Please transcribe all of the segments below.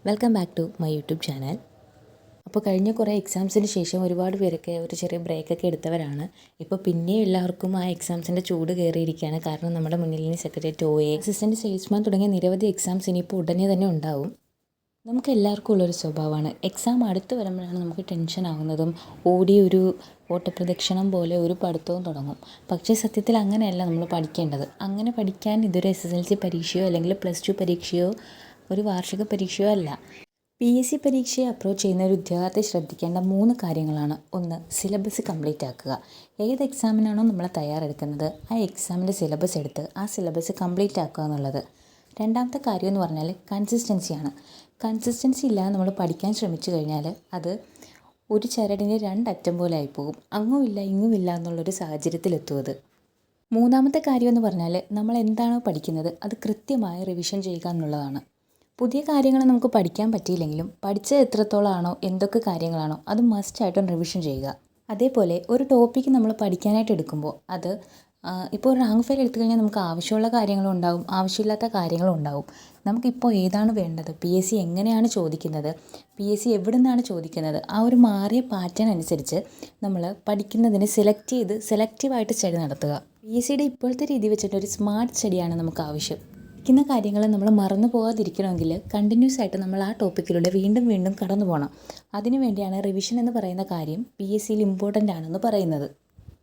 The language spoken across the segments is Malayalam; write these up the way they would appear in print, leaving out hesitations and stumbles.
Welcome back to my YouTube channel. അപ്പോൾ കഴിഞ്ഞ കുറേ എക്സാംസിന് ശേഷം ഒരുപാട് പേരൊക്കെ ഒരു ചെറിയ ബ്രേക്കൊക്കെ എടുത്തവരാണ്. ഇപ്പോൾ പിന്നെയും എല്ലാവർക്കും ആ എക്സാംസിൻ്റെ ചൂട് കയറിയിരിക്കുകയാണ്. കാരണം നമ്മുടെ മുന്നിൽ നിന്ന് സെക്രട്ടേറിയറ്റ് OA, അസിസ്റ്റൻറ്റ് സെയിൽസ്മാൻ തുടങ്ങിയ നിരവധി എക്സാംസ് ഇനിയിപ്പോൾ ഉടനെ തന്നെ ഉണ്ടാവും. നമുക്ക് എല്ലാവർക്കും ഉള്ളൊരു സ്വഭാവമാണ്, എക്സാം അടുത്ത് വരുമ്പോഴാണ് നമുക്ക് ടെൻഷൻ ആവുന്നതും ഓടി ഒരു ഓട്ടപ്രദക്ഷിണം പോലെ ഒരു പഠിത്തവും തുടങ്ങും. പക്ഷേ സത്യത്തിൽ അങ്ങനെയല്ല നമ്മൾ പഠിക്കേണ്ടത്. അങ്ങനെ പഠിക്കാൻ ഇതൊരു SSLC പരീക്ഷയോ അല്ലെങ്കിൽ +2 പരീക്ഷയോ ഒരു വാർഷിക പരീക്ഷയോ അല്ല. PSC പരീക്ഷയെ അപ്രോച്ച് ചെയ്യുന്ന ഒരു ഉദ്യോഗാർത്ഥി ശ്രദ്ധിക്കേണ്ട 3 കാര്യങ്ങളാണ്. ഒന്ന്, സിലബസ് കംപ്ലീറ്റ് ആക്കുക. ഏത് എക്സാമിനാണോ നമ്മൾ തയ്യാറെടുക്കുന്നത് ആ എക്സാമിൻ്റെ സിലബസ് എടുത്ത് ആ സിലബസ് കംപ്ലീറ്റ് ആക്കുക എന്നുള്ളത്. രണ്ടാമത്തെ കാര്യം എന്ന് പറഞ്ഞാൽ കൺസിസ്റ്റൻസിയാണ്. കൺസിസ്റ്റൻസി ഇല്ലാതെ നമ്മൾ പഠിക്കാൻ ശ്രമിച്ചു കഴിഞ്ഞാൽ അത് ഒരു ചരടിൻ്റെ 2 അറ്റം പോലെ ആയിപ്പോകും. അങ്ങുമില്ല ഇങ്ങുമില്ല എന്നുള്ളൊരു സാഹചര്യത്തിലെത്തും അത്. മൂന്നാമത്തെ കാര്യം എന്ന് പറഞ്ഞാൽ നമ്മൾ എന്താണോ പഠിക്കുന്നത് അത് കൃത്യമായി റിവിഷൻ ചെയ്യുക എന്നുള്ളതാണ്. പുതിയ കാര്യങ്ങൾ നമുക്ക് പഠിക്കാൻ പറ്റിയില്ലെങ്കിലും പഠിച്ചത് എത്രത്തോളമാണോ എന്തൊക്കെ കാര്യങ്ങളാണോ അത് മസ്റ്റായിട്ടും റിവിഷൻ ചെയ്യുക. അതേപോലെ ഒരു ടോപ്പിക്ക് നമ്മൾ പഠിക്കാനായിട്ട് എടുക്കുമ്പോൾ അത് ഇപ്പോൾ ഒരു റാങ്ക് ഫയൽ എടുത്തു കഴിഞ്ഞാൽ നമുക്ക് ആവശ്യമുള്ള കാര്യങ്ങളും ഉണ്ടാവും, ആവശ്യമില്ലാത്ത കാര്യങ്ങളും ഉണ്ടാവും. നമുക്കിപ്പോൾ ഏതാണ് വേണ്ടത്, PSC എങ്ങനെയാണ് ചോദിക്കുന്നത്, PSC എവിടെ നിന്നാണ് ചോദിക്കുന്നത്, ആ ഒരു മാറിയ പാറ്റേൺ അനുസരിച്ച് നമ്മൾ പഠിക്കുന്നതിന് സെലക്റ്റീവായിട്ട് സ്റ്റഡി നടത്തുക. PSCയുടെ ഇപ്പോഴത്തെ രീതി വെച്ചിട്ട് ഒരു സ്മാർട്ട് സ്റ്റഡിയാണ് നമുക്ക് ആവശ്യം. പഠിക്കുന്ന കാര്യങ്ങൾ നമ്മൾ മറന്നു പോകാതിരിക്കണമെങ്കിൽ കണ്ടിന്യൂസ് ആയിട്ട് നമ്മൾ ആ ടോപ്പിക്കിലൂടെ വീണ്ടും വീണ്ടും കടന്നു പോകണം. അതിനു വേണ്ടിയാണ് റിവിഷൻ എന്ന് പറയുന്ന കാര്യം PSCയിൽ ഇമ്പോർട്ടൻ്റ് ആണെന്ന് പറയുന്നത്.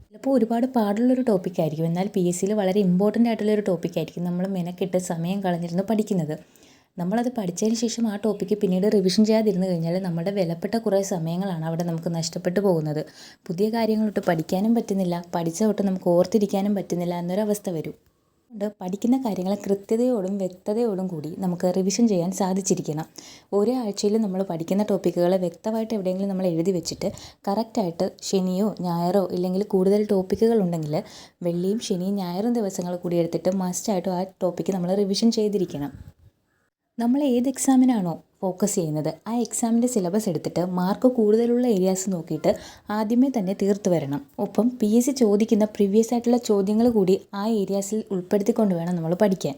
ചിലപ്പോൾ ഒരുപാട് പാടുള്ളൊരു ടോപ്പിക്കായിരിക്കും, എന്നാൽ PSCയിൽ വളരെ ഇമ്പോർട്ടൻ്റ് ആയിട്ടുള്ളൊരു ടോപ്പിക്കായിരിക്കും നമ്മൾ മെനക്കെട്ട് സമയം കളഞ്ഞിരുന്ന് പഠിക്കുന്നത്. നമ്മളത് പഠിച്ചതിന് ശേഷം ആ ടോപ്പിക്ക് പിന്നീട് റിവിഷൻ ചെയ്യാതിരുന്നു കഴിഞ്ഞാൽ നമ്മുടെ വിലപ്പെട്ട കുറേ സമയങ്ങളാണ് അവിടെ നമുക്ക് നഷ്ടപ്പെട്ടു പോകുന്നത്. പുതിയ കാര്യങ്ങളൊട്ട് പഠിക്കാനും പറ്റുന്നില്ല, പഠിച്ച തൊട്ട് നമുക്ക് ഓർത്തിരിക്കാനും പറ്റുന്നില്ല എന്നൊരവസ്ഥ വരും. അതുകൊണ്ട് പഠിക്കുന്ന കാര്യങ്ങൾ കൃത്യതയോടും വ്യക്തതയോടും കൂടി നമുക്ക് റിവിഷൻ ചെയ്യാൻ സാധിച്ചിരിക്കണം. ഓരോ ആഴ്ചയിലും നമ്മൾ പഠിക്കുന്ന ടോപ്പിക്കുകൾ വ്യക്തമായിട്ട് എവിടെയെങ്കിലും നമ്മൾ എഴുതി വെച്ചിട്ട് കറക്റ്റായിട്ട് ശനിയോ ഞായറോ ഇല്ലെങ്കിൽ കൂടുതൽ ടോപ്പിക്കുകൾ ഉണ്ടെങ്കിൽ വെള്ളിയും ശനിയും ഞായറും ദിവസങ്ങൾ കൂടി എടുത്തിട്ട് മസ്റ്റായിട്ടും ആ ടോപ്പിക്ക് നമ്മൾ റിവിഷൻ ചെയ്തിരിക്കണം. നമ്മൾ ഏത് എക്സാമിനാണോ ഫോക്കസ് ചെയ്യുന്നത് ആ എക്സാമിൻ്റെ സിലബസ് എടുത്തിട്ട് മാർക്ക് കൂടുതലുള്ള ഏരിയാസ് നോക്കിയിട്ട് ആദ്യമേ തന്നെ തീർത്ത് വരണം. ഒപ്പം PSC ചോദിക്കുന്ന പ്രീവിയസ് ആയിട്ടുള്ള ചോദ്യങ്ങൾ കൂടി ആ ഏരിയാസിൽ ഉൾപ്പെടുത്തിക്കൊണ്ട് വേണം നമ്മൾ പഠിക്കാൻ.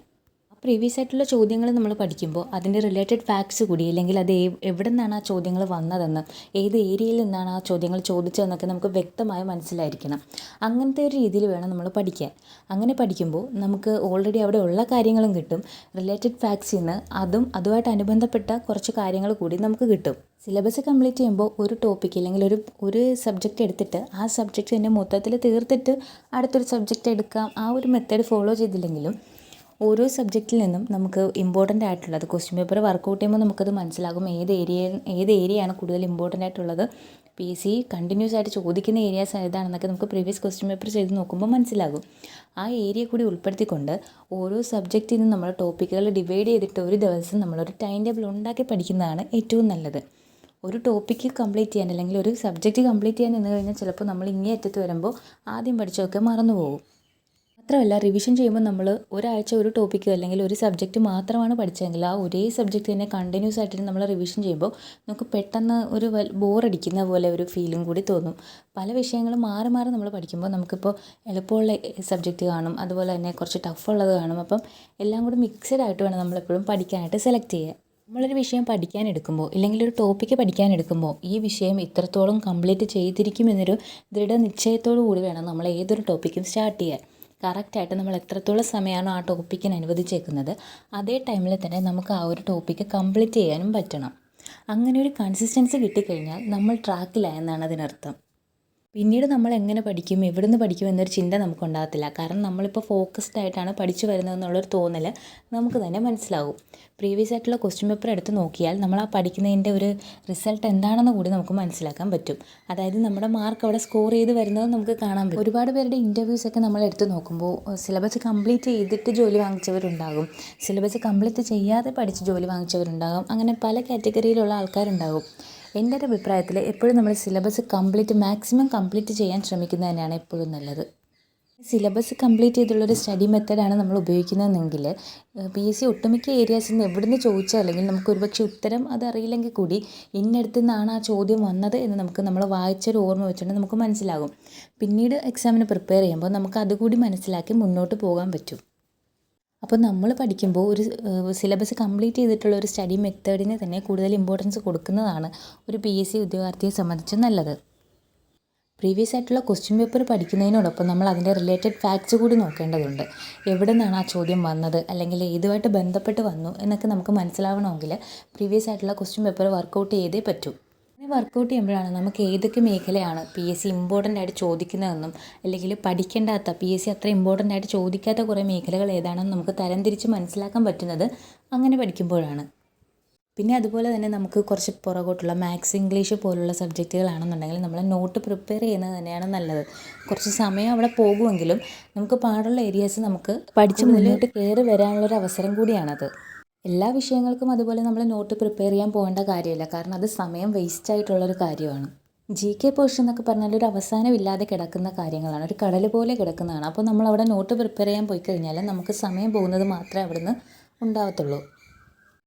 പ്രീവിയസ് ആയിട്ടുള്ള ചോദ്യങ്ങൾ നമ്മൾ പഠിക്കുമ്പോൾ അതിൻ്റെ റിലേറ്റഡ് ഫാക്ട്സ് കൂടി, അല്ലെങ്കിൽ അത് എവിടെ നിന്നാണ് ആ ചോദ്യങ്ങൾ വന്നതെന്ന്, ഏത് ഏരിയയിൽ നിന്നാണ് ആ ചോദ്യങ്ങൾ ചോദിച്ചതെന്നൊക്കെ നമുക്ക് വ്യക്തമായി മനസ്സിലായിരിക്കണം. അങ്ങനത്തെ ഒരു രീതിയിൽ വേണം നമ്മൾ പഠിക്കാൻ. അങ്ങനെ പഠിക്കുമ്പോൾ നമുക്ക് ഓൾറെഡി അവിടെ ഉള്ള കാര്യങ്ങളും കിട്ടും, റിലേറ്റഡ് ഫാക്ട്സിൽ നിന്ന് അതുമായിട്ട് അനുബന്ധപ്പെട്ട കുറച്ച് കാര്യങ്ങൾ കൂടി നമുക്ക് കിട്ടും. സിലബസ് കംപ്ലീറ്റ് ചെയ്യുമ്പോൾ ഒരു ടോപ്പിക്ക് അല്ലെങ്കിൽ ഒരു സബ്ജക്റ്റ് എടുത്തിട്ട് ആ സബ്ജക്റ്റ് തന്നെ മൊത്തത്തിൽ തീർത്തിട്ട് അടുത്തൊരു സബ്ജക്റ്റ് എടുക്കാം. ആ ഒരു മെത്തേഡ് ഫോളോ ചെയ്തില്ലെങ്കിലും ഓരോ സബ്ജക്റ്റിൽ നിന്നും നമുക്ക് ഇമ്പോർട്ടൻ്റ് ആയിട്ടുള്ളത് ക്വസ്റ്റ്യൻ പേപ്പർ വർക്കൗട്ട് ചെയ്യുമ്പോൾ നമുക്കത് മനസ്സിലാകും ഏത് ഏരിയയാണ് കൂടുതൽ ഇമ്പോർട്ടൻ്റ് ആയിട്ടുള്ളത്. PSC കണ്ടിന്യൂസ് ആയിട്ട് ചോദിക്കുന്ന ഏരിയാസ് ഏതാണെന്നൊക്കെ നമുക്ക് പ്രീവിയസ് ക്വസ്റ്റ്യൻ പേപ്പർ ചെയ്ത് നോക്കുമ്പോൾ മനസ്സിലാകും. ആ ഏരിയ കൂടി ഉൾപ്പെടുത്തിക്കൊണ്ട് ഓരോ സബ്ജക്റ്റിൽ നിന്നും നമ്മൾ ടോപ്പിക്കുകൾ ഡിവൈഡ് ചെയ്തിട്ട് ഒരു ദിവസം നമ്മളൊരു ടൈം ടേബിൾ ഉണ്ടാക്കി പഠിക്കുന്നതാണ് ഏറ്റവും നല്ലത്. ഒരു ടോപ്പിക്ക് കംപ്ലീറ്റ് ചെയ്യാൻ അല്ലെങ്കിൽ ഒരു സബ്ജക്റ്റ് കംപ്ലീറ്റ് ചെയ്യാൻ നിന്ന് കഴിഞ്ഞാൽ ചിലപ്പോൾ നമ്മൾ ഇങ്ങേ അറ്റത്ത് വരുമ്പോൾ ആദ്യം പഠിച്ചതൊക്കെ മറന്നു പോകും. മാത്രമല്ല റിവിഷൻ ചെയ്യുമ്പോൾ നമ്മൾ ഒരാഴ്ച ഒരു ടോപ്പിക്ക് അല്ലെങ്കിൽ ഒരു സബ്ജക്റ്റ് മാത്രമാണ് പഠിച്ചതെങ്കിൽ ആ ഒരേ സബ്ജക്റ്റ് തന്നെ കണ്ടിന്യൂസ് ആയിട്ട് നമ്മൾ റിവിഷൻ ചെയ്യുമ്പോൾ നമുക്ക് പെട്ടെന്ന് ഒരു ബോറടിക്കുന്ന പോലെ ഒരു ഫീലും കൂടി തോന്നും. പല വിഷയങ്ങളും മാറി മാറി നമ്മൾ പഠിക്കുമ്പോൾ നമുക്കിപ്പോൾ എളുപ്പമുള്ള സബ്ജക്റ്റ് കാണും, അതുപോലെ തന്നെ കുറച്ച് ടഫുള്ളത് കാണും. അപ്പം എല്ലാം കൂടി മിക്സഡ് ആയിട്ട് വേണം നമ്മളെപ്പോഴും പഠിക്കാനായിട്ട് സെലക്ട് ചെയ്യാൻ. നമ്മളൊരു വിഷയം പഠിക്കാനെടുക്കുമ്പോൾ ഇല്ലെങ്കിൽ ഒരു ടോപ്പിക്ക് പഠിക്കാനെടുക്കുമ്പോൾ ഈ വിഷയം ഇത്രത്തോളം കംപ്ലീറ്റ് ചെയ്തിരിക്കുമെന്നൊരു ദൃഢനിശ്ചയത്തോടു കൂടി വേണം നമ്മൾ ഏതൊരു ടോപ്പിക്കും സ്റ്റാർട്ട് ചെയ്യാൻ. കറക്റ്റായിട്ട് നമ്മൾ എത്രത്തോളം സമയമാണോ ആ ടോപ്പിക്കിന് അനുവദിച്ചേക്കുന്നത് അതേ ടൈമിൽ തന്നെ നമുക്ക് ആ ഒരു ടോപ്പിക്ക് കംപ്ലീറ്റ് ചെയ്യാനും പറ്റണം. അങ്ങനെ ഒരു കൺസിസ്റ്റൻസി കിട്ടിക്കഴിഞ്ഞാൽ നമ്മൾ ട്രാക്കിലായെന്നാണ് അതിനർത്ഥം. പിന്നീട് നമ്മൾ എങ്ങനെ പഠിക്കും, എവിടെ നിന്ന് പഠിക്കും എന്നൊരു ചിന്ത നമുക്കുണ്ടാകത്തില്ല. കാരണം നമ്മളിപ്പോൾ ഫോക്കസ്ഡ് ആയിട്ടാണ് പഠിച്ചു വരുന്നതെന്നുള്ളൊരു തോന്നൽ നമുക്ക് തന്നെ മനസ്സിലാവും. പ്രീവിയസ് ആയിട്ടുള്ള ക്വസ്റ്റ്യൻ പേപ്പർ എടുത്ത് നോക്കിയാൽ നമ്മൾ ആ പഠിക്കുന്നതിൻ്റെ ഒരു റിസൾട്ട് എന്താണെന്ന് കൂടി നമുക്ക് മനസ്സിലാക്കാൻ പറ്റും. അതായത് നമ്മുടെ മാർക്ക് അവിടെ സ്കോർ ചെയ്ത് വരുന്നത് നമുക്ക് കാണാൻ പറ്റും. ഒരുപാട് പേരുടെ ഇൻ്റർവ്യൂസൊക്കെ നമ്മൾ എടുത്ത് നോക്കുമ്പോൾ സിലബസ് കംപ്ലീറ്റ് ചെയ്തിട്ട് ജോലി വാങ്ങിച്ചവരുണ്ടാകും, സിലബസ് കംപ്ലീറ്റ് ചെയ്യാതെ പഠിച്ച് ജോലി വാങ്ങിച്ചവരുണ്ടാകും. അങ്ങനെ പല കാറ്റഗറിയിലുള്ള ആൾക്കാരുണ്ടാകും. എൻ്റെ ഒരു അഭിപ്രായത്തിൽ എപ്പോഴും നമ്മൾ സിലബസ് മാക്സിമം കംപ്ലീറ്റ് ചെയ്യാൻ ശ്രമിക്കുന്നത് തന്നെയാണ് എപ്പോഴും നല്ലത്. സിലബസ് കംപ്ലീറ്റ് ചെയ്തുള്ളൊരു സ്റ്റഡി മെത്തേഡാണ് നമ്മൾ ഉപയോഗിക്കുന്നതെങ്കിൽ PSC ഒട്ടുമിക്ക ഏരിയാസിൽ നിന്ന് എവിടെ നിന്ന് ചോദിച്ചാൽ അല്ലെങ്കിൽ നമുക്ക് ഒരുപക്ഷെ ഉത്തരം അതറിയില്ലെങ്കിൽ കൂടി ഇന്നടുത്ത് നിന്നാണ് ആ ചോദ്യം വന്നത് എന്ന് നമ്മൾ വായിച്ചൊരു ഓർമ്മ വെച്ചുകൊണ്ട് നമുക്ക് മനസ്സിലാകും. പിന്നീട് എക്സാമിന് പ്രിപ്പയർ ചെയ്യുമ്പോൾ നമുക്ക് അതുകൂടി മനസ്സിലാക്കി മുന്നോട്ട് പോകാൻ പറ്റും. അപ്പോൾ നമ്മൾ പഠിക്കുമ്പോൾ ഒരു സിലബസ് കംപ്ലീറ്റ് ചെയ്തിട്ടുള്ള ഒരു സ്റ്റഡി മെത്തേഡിന് തന്നെ കൂടുതൽ ഇമ്പോർട്ടൻസ് കൊടുക്കുന്നതാണ് ഒരു PSC ഉദ്യോഗാർത്ഥിയെ സംബന്ധിച്ച് നല്ലത്. പ്രീവിയസ് ആയിട്ടുള്ള ക്വസ്റ്റ്യൻ പേപ്പർ പഠിക്കുന്നതിനോടൊപ്പം നമ്മൾ അതിൻ്റെ റിലേറ്റഡ് ഫാക്ട്സ് കൂടി നോക്കേണ്ടതുണ്ട്. എവിടെ നിന്നാണ് ആ ചോദ്യം വന്നത്, അല്ലെങ്കിൽ ഏതുമായിട്ട് ബന്ധപ്പെട്ട് വന്നു എന്നൊക്കെ നമുക്ക് മനസ്സിലാവണമെങ്കിൽ പ്രീവിയസ് ആയിട്ടുള്ള ക്വസ്റ്റ്യൻ പേപ്പർ വർക്കൗട്ട് ചെയ്തേ പറ്റൂ. അങ്ങനെ വർക്കൗട്ട് ചെയ്യുമ്പോഴാണ് നമുക്ക് ഏതൊക്കെ മേഖലയാണ് PSC ഇമ്പോർട്ടൻ്റ് ആയിട്ട് ചോദിക്കുന്നതെന്നും അല്ലെങ്കിൽ പഠിക്കേണ്ടാത്ത PSC അത്ര ഇമ്പോർട്ടൻ്റ് ആയിട്ട് ചോദിക്കാത്ത കുറേ മേഖലകൾ ഏതാണെന്ന് നമുക്ക് തരംതിരിച്ച് മനസ്സിലാക്കാൻ പറ്റുന്നത് അങ്ങനെ പഠിക്കുമ്പോഴാണ്. പിന്നെ അതുപോലെ തന്നെ നമുക്ക് കുറച്ച് പുറകോട്ടുള്ള മാത്സ്, ഇംഗ്ലീഷ് പോലുള്ള സബ്ജക്റ്റുകളാണെന്നുണ്ടെങ്കിൽ നമ്മൾ നോട്ട് പ്രിപ്പയർ ചെയ്യുന്നത് തന്നെയാണ് നല്ലത്. കുറച്ച് സമയം അവിടെ പോകുമെങ്കിലും നമുക്ക് പാടുള്ള ഏരിയാസ് നമുക്ക് പഠിച്ച് മുന്നോട്ട് കയറി വരാനുള്ളൊരു അവസരം കൂടിയാണത്. എല്ലാ വിഷയങ്ങൾക്കും അതുപോലെ നമ്മൾ നോട്ട് പ്രിപ്പയർ ചെയ്യാൻ പോകേണ്ട കാര്യമില്ല, കാരണം അത് സമയം വേസ്റ്റ് ആയിട്ടുള്ളൊരു കാര്യമാണ്. GK പോർഷൻ എന്നൊക്കെ പറഞ്ഞാൽ ഒരു അവസാനമില്ലാതെ കിടക്കുന്ന കാര്യങ്ങളാണ്, ഒരു കടൽ പോലെ കിടക്കുന്നതാണ്. അപ്പോൾ നമ്മൾ അവിടെ നോട്ട് പ്രിപ്പയർ ചെയ്യാൻ പോയി കഴിഞ്ഞാൽ നമുക്ക് സമയം പോകുന്നത് മാത്രമേ അവിടുന്ന് ഉണ്ടാവത്തുള്ളൂ.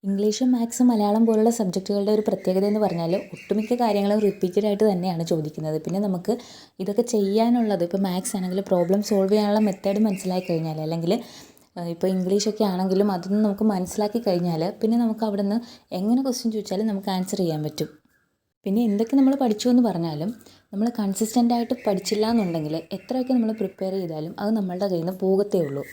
ഇംഗ്ലീഷും മാത്സും മലയാളം പോലുള്ള സബ്ജക്റ്റുകളുടെ ഒരു പ്രത്യേകത എന്ന് പറഞ്ഞാൽ ഒട്ടുമിക്ക കാര്യങ്ങളും റിപ്പീറ്റഡ് ആയിട്ട് തന്നെയാണ് ചോദിക്കുന്നത്. പിന്നെ നമുക്ക് ഇതൊക്കെ ചെയ്യാനുള്ളത്, ഇപ്പോൾ മാത്സ് ആണെങ്കിൽ പ്രോബ്ലം സോൾവ് ചെയ്യാനുള്ള മെത്തേഡ് മനസ്സിലാക്കി കഴിഞ്ഞാൽ, അല്ലെങ്കിൽ ഇപ്പോൾ ഇംഗ്ലീഷൊക്കെ ആണെങ്കിലും അതൊന്നും നമുക്ക് മനസ്സിലാക്കി കഴിഞ്ഞാൽ പിന്നെ നമുക്ക് അവിടെ നിന്ന് എങ്ങനെ ക്വസ്റ്റ്യൻ ചോദിച്ചാലും നമുക്ക് ആൻസർ ചെയ്യാൻ പറ്റും. പിന്നെ എന്തൊക്കെ നമ്മൾ പഠിച്ചു എന്ന് പറഞ്ഞാലും നമ്മൾ കൺസിസ്റ്റൻ്റ് ആയിട്ട് പഠിച്ചില്ല എന്നുണ്ടെങ്കിൽ എത്രയൊക്കെ നമ്മൾ പ്രിപ്പയർ ചെയ്താലും അത് നമ്മളുടെ കയ്യിൽ നിന്ന് പോകത്തേ ഉള്ളൂ.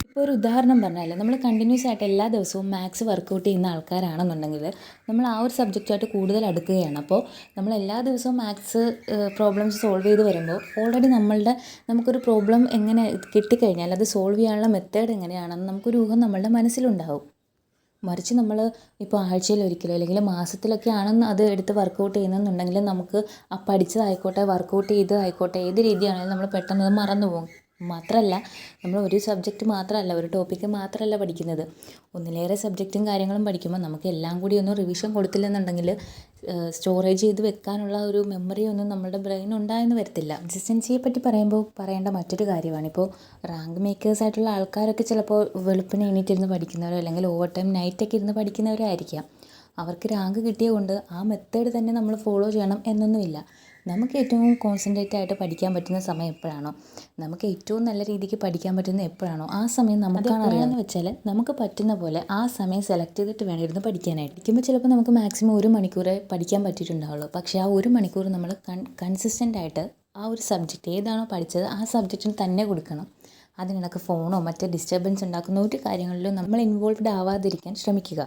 ഇപ്പോൾ ഒരു ഉദാഹരണം പറഞ്ഞാൽ നമ്മൾ കണ്ടിന്യൂസ് ആയിട്ട് എല്ലാ ദിവസവും മാത്സ് വർക്കൗട്ട് ചെയ്യുന്ന ആൾക്കാരാണെന്നുണ്ടെങ്കിൽ നമ്മൾ ആ ഒരു സബ്ജക്റ്റുമായിട്ട് കൂടുതൽ അടുക്കുകയാണ്. അപ്പോൾ നമ്മൾ എല്ലാ ദിവസവും മാത്സ് പ്രോബ്ലംസ് സോൾവ് ചെയ്ത് വരുമ്പോൾ ഓൾറെഡി നമുക്കൊരു പ്രോബ്ലം എങ്ങനെ കിട്ടിക്കഴിഞ്ഞാൽ അത് സോൾവ് ചെയ്യാനുള്ള മെത്തേഡ് എങ്ങനെയാണെന്ന് നമുക്കൊരു ഊഹം നമ്മളുടെ മനസ്സിലുണ്ടാവും. മറിച്ച് നമ്മൾ ഇപ്പോൾ ആഴ്ചയിലൊരിക്കലോ അല്ലെങ്കിൽ മാസത്തിലൊക്കെ ആണെന്ന് അത് എടുത്ത് വർക്കൗട്ട് ചെയ്യുന്നെന്നുണ്ടെങ്കിൽ നമുക്ക് ആ പഠിച്ചതായിക്കോട്ടെ വർക്കൗട്ട് ചെയ്തതായിക്കോട്ടെ ഏത് രീതിയാണെങ്കിലും നമ്മൾ പെട്ടെന്ന് അത് മറന്നു പോകും. മാത്രമല്ല നമ്മൾ ഒരു സബ്ജക്റ്റ് മാത്രമല്ല, ഒരു ടോപ്പിക്ക് മാത്രമല്ല പഠിക്കുന്നത്, ഒന്നിലേറെ സബ്ജക്റ്റും കാര്യങ്ങളും പഠിക്കുമ്പോൾ നമുക്ക് എല്ലാം കൂടി ഒന്ന് റിവിഷൻ കൊടുത്തില്ലെന്നുണ്ടെങ്കിൽ സ്റ്റോറേജ് ചെയ്ത് വെക്കാനുള്ള ഒരു മെമ്മറി ഒന്നും നമ്മുടെ ബ്രെയിൻ ഉണ്ടായെന്ന് വരത്തില്ല. കൺസിസ്റ്റൻസിയെ പറ്റി പറയുമ്പോൾ പറയേണ്ട മറ്റൊരു കാര്യമാണ്, ഇപ്പോൾ റാങ്ക് മേക്കേഴ്സ് ആയിട്ടുള്ള ആൾക്കാരൊക്കെ ചിലപ്പോൾ വെളുപ്പിന് എണീറ്റിരുന്ന് പഠിക്കുന്നവരോ അല്ലെങ്കിൽ ഓവർ ടൈം നൈറ്റൊക്കെ ഇരുന്ന് പഠിക്കുന്നവരായിരിക്കാം. അവർക്ക് റാങ്ക് കിട്ടിയതുകൊണ്ട് ആ മെത്തേഡ് തന്നെ നമ്മൾ ഫോളോ ചെയ്യണം എന്നൊന്നുമില്ല. നമുക്ക് ഏറ്റവും കോൺസെൻട്രേറ്റ് ആയിട്ട് പഠിക്കാൻ പറ്റുന്ന സമയം എപ്പോഴാണോ, നമുക്ക് ഏറ്റവും നല്ല രീതിക്ക് പഠിക്കാൻ പറ്റുന്ന എപ്പോഴാണോ ആ സമയം നമുക്കാണ് അറിയാമെന്ന് വെച്ചാൽ നമുക്ക് പറ്റുന്ന പോലെ ആ സമയം സെലക്ട് ചെയ്തിട്ട് വേണം ഇരുന്ന് പഠിക്കാനായിട്ട്. പഠിക്കുമ്പോൾ ചിലപ്പോൾ നമുക്ക് മാക്സിമം 1 മണിക്കൂറേ പഠിക്കാൻ പറ്റിയിട്ടുണ്ടാവുള്ളൂ. പക്ഷേ ആ 1 മണിക്കൂർ നമ്മൾ കൺസിസ്റ്റൻ്റ് ആയിട്ട് ആ ഒരു സബ്ജക്റ്റ് ഏതാണോ പഠിച്ചത് ആ സബ്ജക്റ്റിന് തന്നെ കൊടുക്കണം. അതിനിടയ്ക്ക് ഫോണോ മറ്റ് ഡിസ്റ്റർബൻസ് ഉണ്ടാക്കുന്ന ഒരു കാര്യങ്ങളിലും നമ്മൾ ഇൻവോൾവ്ഡ് ആവാതിരിക്കാൻ ശ്രമിക്കുക.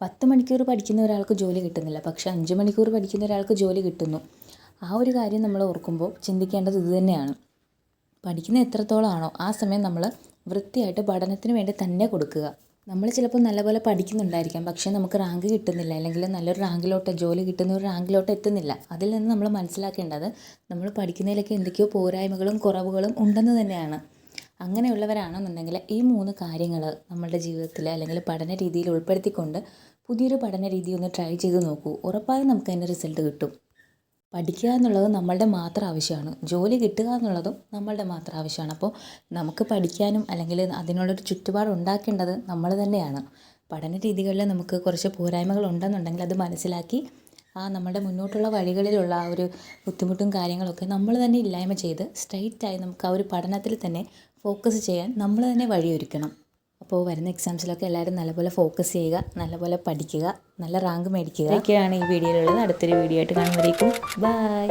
10 മണിക്കൂർ പഠിക്കുന്ന ഒരാൾക്ക് ജോലി കിട്ടുന്നില്ല, പക്ഷേ 5 മണിക്കൂർ പഠിക്കുന്ന ഒരാൾക്ക് ജോലി കിട്ടുന്നു. ആ ഒരു കാര്യം നമ്മൾ ഓർക്കുമ്പോൾ ചിന്തിക്കേണ്ടത് ഇത് തന്നെയാണ്. പഠിക്കുന്ന എത്രത്തോളമാണോ ആ സമയം നമ്മൾ വൃത്തിയായിട്ട് പഠനത്തിന് വേണ്ടി തന്നെ കൊടുക്കുക. നമ്മൾ ചിലപ്പോൾ നല്ലപോലെ പഠിക്കുന്നുണ്ടായിരിക്കാം, പക്ഷേ നമുക്ക് റാങ്ക് കിട്ടുന്നില്ല, അല്ലെങ്കിൽ നല്ലൊരു റാങ്കിലോട്ട് ജോലി കിട്ടുന്ന ഒരു റാങ്കിലോട്ട് എത്തുന്നില്ല. അതിൽ നിന്ന് നമ്മൾ മനസ്സിലാക്കേണ്ടത് നമ്മൾ പഠിക്കുന്നതിലൊക്കെ എന്തൊക്കെയോ പോരായ്മകളും കുറവുകളും ഉണ്ടെന്ന് തന്നെയാണ്. അങ്ങനെയുള്ളവരാണെന്നുണ്ടെങ്കിൽ ഈ 3 കാര്യങ്ങൾ നമ്മളുടെ ജീവിതത്തിൽ അല്ലെങ്കിൽ പഠന രീതിയിൽ ഉൾപ്പെടുത്തിക്കൊണ്ട് പുതിയൊരു പഠന രീതി ഒന്ന് ട്രൈ ചെയ്ത് നോക്കൂ. ഉറപ്പായും നമുക്ക് അതിൻ്റെ റിസൾട്ട് കിട്ടും. പഠിക്കുക എന്നുള്ളത് നമ്മളുടെ മാത്രം ആവശ്യമാണ്, ജോലി കിട്ടുക എന്നുള്ളതും നമ്മളുടെ മാത്രം ആവശ്യമാണ്. അപ്പോൾ നമുക്ക് പഠിക്കാനും അല്ലെങ്കിൽ അതിനുള്ളൊരു ചുറ്റുപാട് ഉണ്ടാക്കേണ്ടത് നമ്മൾ തന്നെയാണ്. പഠന രീതികളിൽ നമുക്ക് കുറച്ച് പോരായ്മകൾ ഉണ്ടെന്നുണ്ടെങ്കിൽ അത് മനസ്സിലാക്കി നമ്മുടെ മുന്നോട്ടുള്ള വഴികളിലുള്ള ആ ഒരു ബുദ്ധിമുട്ടും കാര്യങ്ങളൊക്കെ നമ്മൾ തന്നെ ഇല്ലായ്മ ചെയ്ത് സ്ട്രെയിറ്റായി നമുക്ക് ആ ഒരു പഠനത്തിൽ തന്നെ ഫോക്കസ് ചെയ്യാൻ നമ്മൾ തന്നെ വഴിയൊരുക്കണം. അപ്പോൾ വരുന്ന എക്സാംസിലൊക്കെ എല്ലാവരും നല്ലപോലെ ഫോക്കസ് ചെയ്യുക, നല്ലപോലെ പഠിക്കുക, നല്ല റാങ്ക് മേടിക്കുക. ഇതൊക്കെയാണ് ഈ വീഡിയോയിലുള്ളത്. അടുത്തൊരു വീഡിയോ ആയിട്ട് കാണുമ്പോഴേക്കും ബൈ.